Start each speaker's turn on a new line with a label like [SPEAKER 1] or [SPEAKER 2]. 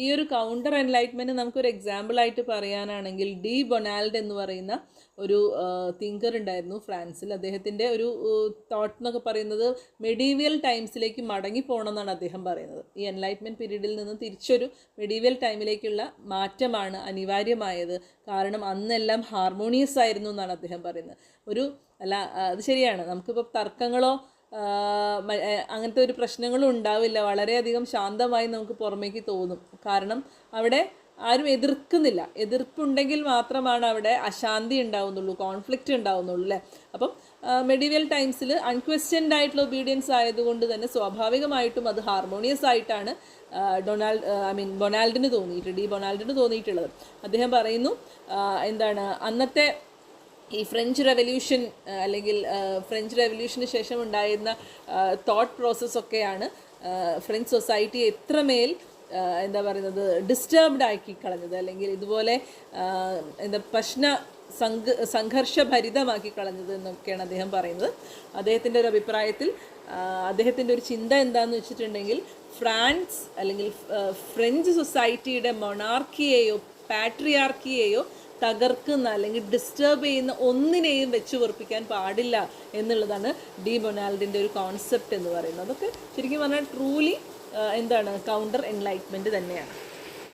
[SPEAKER 1] ഈ ഒരു counter enlightenment നമുക്കൊരു എക്സാമ്പിളായിട്ട് പറയാനാണെങ്കിൽ ഡി ബൊണാൽഡ് എന്ന് പറയുന്ന ഒരു തിങ്കർ ഉണ്ടായിരുന്നു ഫ്രാൻസിൽ. അദ്ദേഹത്തിൻ്റെ ഒരു തോട്ട് എന്നൊക്കെ പറയുന്നത് മെഡീവിയൽ ടൈംസിലേക്ക് മടങ്ങി പോകണമെന്നാണ് അദ്ദേഹം പറയുന്നത്. ഈ എൻലൈറ്റ്മെൻറ്റ് പീരീഡിൽ നിന്ന് തിരിച്ചൊരു മെഡീവിയൽ ടൈമിലേക്കുള്ള മാറ്റമാണ് അനിവാര്യമായത്. കാരണം അന്നെല്ലാം ഹാർമോണിയസ് ആയിരുന്നു എന്നാണ് അദ്ദേഹം പറയുന്നത്. അത് ശരിയാണ്. നമുക്കിപ്പോൾ തർക്കങ്ങളോ അങ്ങനത്തെ ഒരു പ്രശ്നങ്ങളും ഉണ്ടാവില്ല. വളരെയധികം ശാന്തമായി നമുക്ക് പുറമേക്ക് തോന്നും. കാരണം അവിടെ ആരും എതിർക്കുന്നില്ല. എതിർപ്പുണ്ടെങ്കിൽ മാത്രമാണ് അവിടെ അശാന്തി ഉണ്ടാവുന്നുള്ളൂ, കോൺഫ്ലിക്റ്റ് ഉണ്ടാവുന്നുള്ളൂ അല്ലേ. അപ്പം മെഡീവിയൽ ടൈംസിൽ അൺക്വസ്റ്റ്യൻഡ് ആയിട്ടുള്ള ഒബീഡിയൻസ് ആയതുകൊണ്ട് തന്നെ സ്വാഭാവികമായിട്ടും അത് ഹാർമോണിയസ് ആയിട്ടാണ് ബൊണാൽഡിന് തോന്നിയിട്ടുള്ളത്. അദ്ദേഹം പറയുന്നു അന്നത്തെ ഈ ഫ്രഞ്ച് റെവല്യൂഷൻ അല്ലെങ്കിൽ ഫ്രഞ്ച് റെവല്യൂഷന് ശേഷം ഉണ്ടായിരുന്ന തോട്ട് പ്രോസസ്സൊക്കെയാണ് ഫ്രഞ്ച് സൊസൈറ്റിയെ എത്രമേൽ ഡിസ്റ്റർബ്ഡ് ആക്കി കളഞ്ഞത്, അല്ലെങ്കിൽ ഇതുപോലെ സംഘർഷഭരിതമാക്കി കളഞ്ഞത് എന്നൊക്കെയാണ് അദ്ദേഹം പറയുന്നത്. അദ്ദേഹത്തിൻ്റെ ഒരു അഭിപ്രായത്തിൽ അദ്ദേഹത്തിൻ്റെ ഒരു ചിന്ത എന്താണെന്ന് വെച്ചിട്ടുണ്ടെങ്കിൽ ഫ്രാൻസ് അല്ലെങ്കിൽ ഫ്രഞ്ച് സൊസൈറ്റിയുടെ മൊണാർക്കിയെയോ പാട്രിയാർക്കിയെയോ തകർക്കുന്ന അല്ലെങ്കിൽ ഡിസ്റ്റർബ് ചെയ്യുന്ന ഒന്നിനെയും വെച്ച് ഉറപ്പിക്കാൻ പാടില്ല എന്നുള്ളതാണ് ഡി ബൊണാൽഡിൻ്റെ ഒരു കോൺസെപ്റ്റ് എന്ന് പറയുന്നത്. അതൊക്കെ ശരിക്കും പറഞ്ഞാൽ ട്രൂലി കൗണ്ടർ എൻലൈറ്റ്മെൻറ്റ് തന്നെയാണ്.